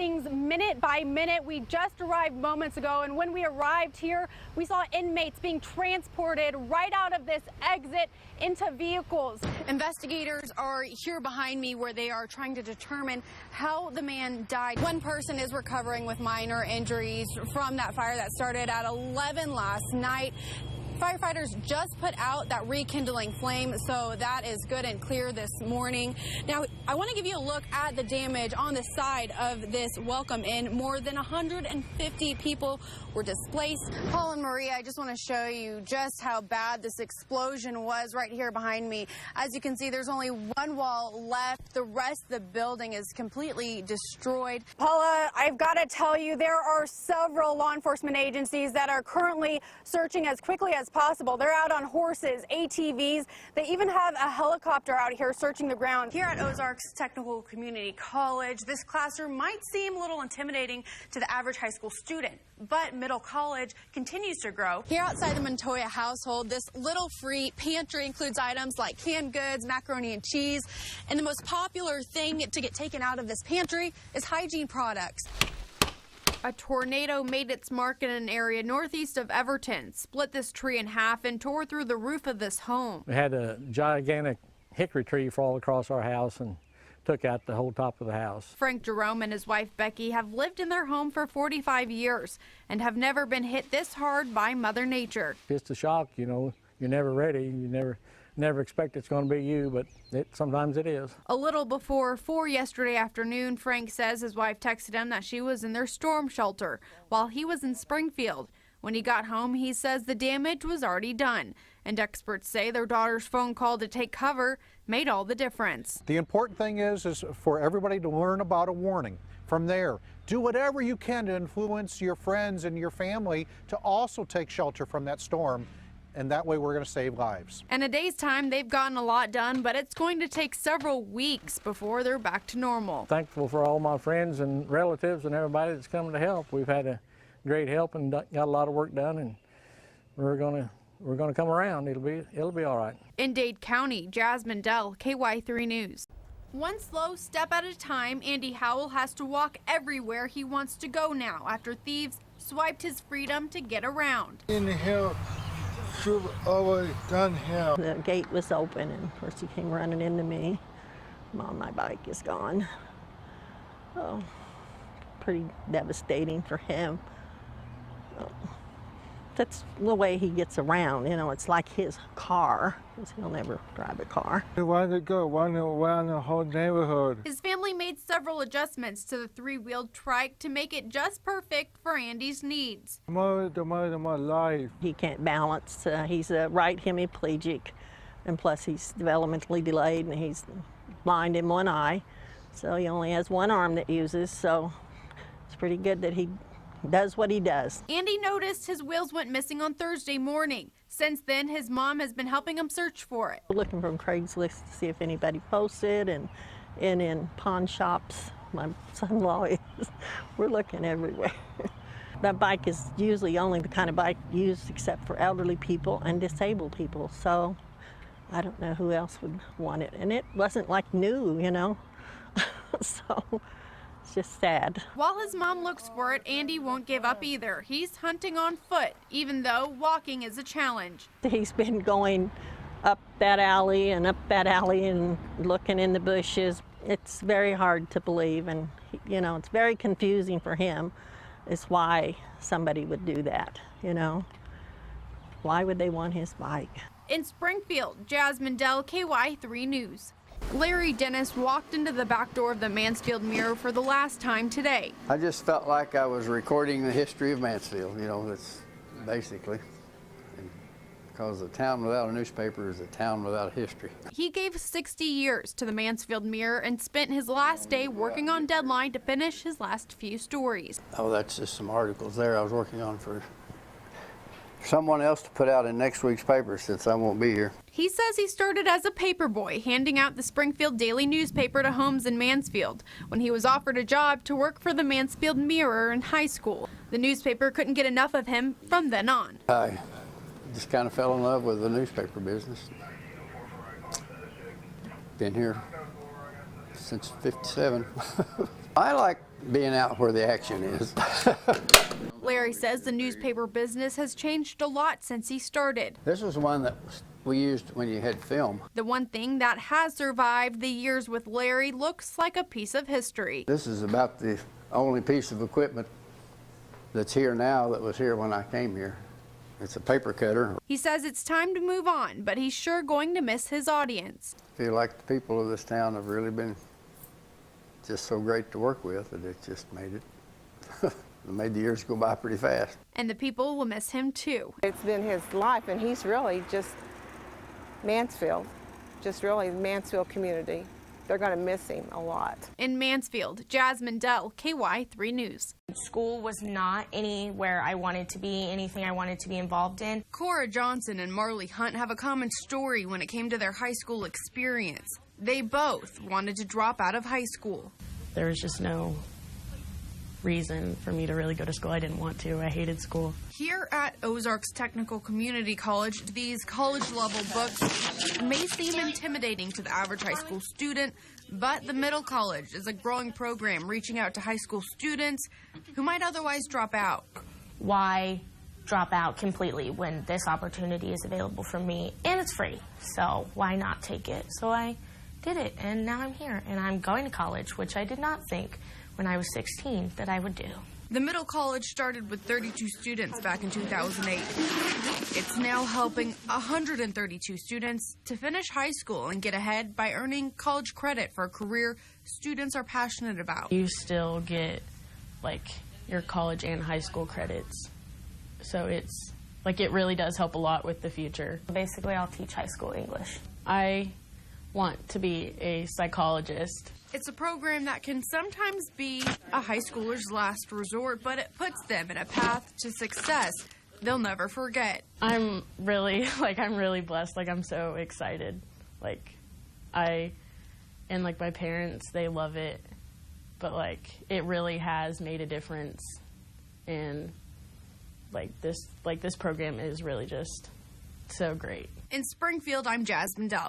things minute by minute. We just arrived moments ago, and when we arrived here, we saw inmates being transported right out of this exit into vehicles. Investigators are here behind me where they are trying to determine how the man died. One person is recovering with minor injuries from that fire that started at 11 last night. Firefighters just put out that rekindling flame, so that is good and clear this morning. Now, I want to give you a look at the damage on the side of this Welcome Inn. More than 150 people were displaced. Paul and Maria, I just want to show you just how bad this explosion was right here behind me. As you can see, there's only one wall left. The rest of the building is completely destroyed. Paula, I've got to tell you, there are several law enforcement agencies that are currently searching as quickly as possible. They're out on horses, ATVs. They even have a helicopter out here searching the ground. Here at Ozarks Technical Community College, this classroom might seem a little intimidating to the average high school student, but Middle College continues to grow. Here outside the Montoya household, this little free pantry includes items like canned goods, macaroni and cheese, and the most popular thing to get taken out of this pantry is hygiene products. A tornado made its mark in an area northeast of Everton, split this tree in half, and tore through the roof of this home. We had a gigantic hickory tree fall across our house and took out the whole top of the house. Frank Jerome and his wife Becky have lived in their home for 45 years and have never been hit this hard by Mother Nature. It's a shock, you know. You're never ready. You never expect it's going to be you, but sometimes it is. A little before 4 yesterday afternoon, Frank says his wife texted him that she was in their storm shelter while he was in Springfield. When he got home, he says the damage was already done, and experts say their daughter's phone call to take cover made all the difference. The important thing is for everybody to learn about a warning. From there, do whatever you can to influence your friends and your family to also take shelter from that storm. And that way we're going to save lives. In a day's time, they've gotten a lot done, but it's going to take several weeks before they're back to normal. Thankful for all my friends and relatives and everybody that's coming to help. We've had a great help and got a lot of work done, and we're going to come around. It'll be all right. In Dade County, Jasmine Dell, KY3 News. One slow step at a time, Andy Howell has to walk everywhere he wants to go now after thieves swiped his freedom to get around. In the hill. The gate was open, and of course he came running into me. Mom, my bike is gone. Oh, pretty devastating for him. That's the way he gets around, you know, it's like his car, because he'll never drive a car. He wanted to go running around the whole neighborhood. His family made several adjustments to the three-wheeled trike to make it just perfect for Andy's needs. The mother of my life. He can't balance. He's a right hemiplegic, and plus he's developmentally delayed, and he's blind in one eye, so he only has one arm that uses, so it's pretty good that he does what he does. Andy noticed his wheels went missing on Thursday morning. Since then, his mom has been helping him search for it. We're looking from Craigslist to see if anybody posted, and in pawn shops. My son-in-law is. We're looking everywhere. That bike is usually only the kind of bike used except for elderly people and disabled people, so I don't know who else would want it. And it wasn't like new, you know, so. It's just sad. While his mom looks for it, Andy won't give up either. He's hunting on foot, even though walking is a challenge. He's been going up that alley and looking in the bushes. It's very hard to believe, and you know, it's very confusing for him. It's why somebody would do that, you know? Why would they want his bike? In Springfield, Jasmine Dell, KY3 News. Larry Dennis walked into the back door of the Mansfield Mirror for the last time today. I just felt like I was recording the history of Mansfield, you know, that's basically. Because a town without a newspaper is a town without history. He gave 60 years to the Mansfield Mirror and spent his last day working on deadline to finish his last few stories. Oh, that's just some articles there I was working on for someone else to put out in next week's paper since I won't be here. He says he started as a paperboy, handing out the Springfield Daily newspaper to homes in Mansfield when he was offered a job to work for the Mansfield Mirror in high school. The newspaper couldn't get enough of him from then on. I just kind of fell in love with the newspaper business. Been here since '57. I like being out where the action is. Larry says the newspaper business has changed a lot since he started. This was one that we used when you had film. The one thing that has survived the years with Larry looks like a piece of history. This is about the only piece of equipment that's here now that was here when I came here. It's a paper cutter. He says it's time to move on, but he's sure going to miss his audience. I feel like the people of this town have really been just so great to work with that it just made the years go by pretty fast. And the people will miss him too. It's been his life, and he's really just Mansfield, just really the Mansfield community. They're going to miss him a lot. In Mansfield, Jasmine Dell, KY3 News. School was not anywhere I wanted to be, anything I wanted to be involved in. Cora Johnson and Marley Hunt have a common story when it came to their high school experience. They both wanted to drop out of high school. There was just no reason for me to really go to school. I didn't want to. I hated school. Here at Ozarks Technical Community College, these college-level books may seem intimidating to the average high school student, but the Middle College is a growing program reaching out to high school students who might otherwise drop out. Why drop out completely when this opportunity is available for me and it's free? So why not take it? So I did it, and now I'm here, and I'm going to college, which I did not think when I was 16 that I would do. The Middle College started with 32 students back in 2008. It's now helping 132 students to finish high school and get ahead by earning college credit for a career students are passionate about. You still get like your college and high school credits. So it's like it really does help a lot with the future. Basically, I'll teach high school English. I want to be a psychologist. It's a program that can sometimes be a high schooler's last resort, but it puts them in a path to success they'll never forget. I'm really blessed. Like, I'm so excited. Like, my parents, they love it. But, like, it really has made a difference. And, this program is really just so great. In Springfield, I'm Jasmine Dell.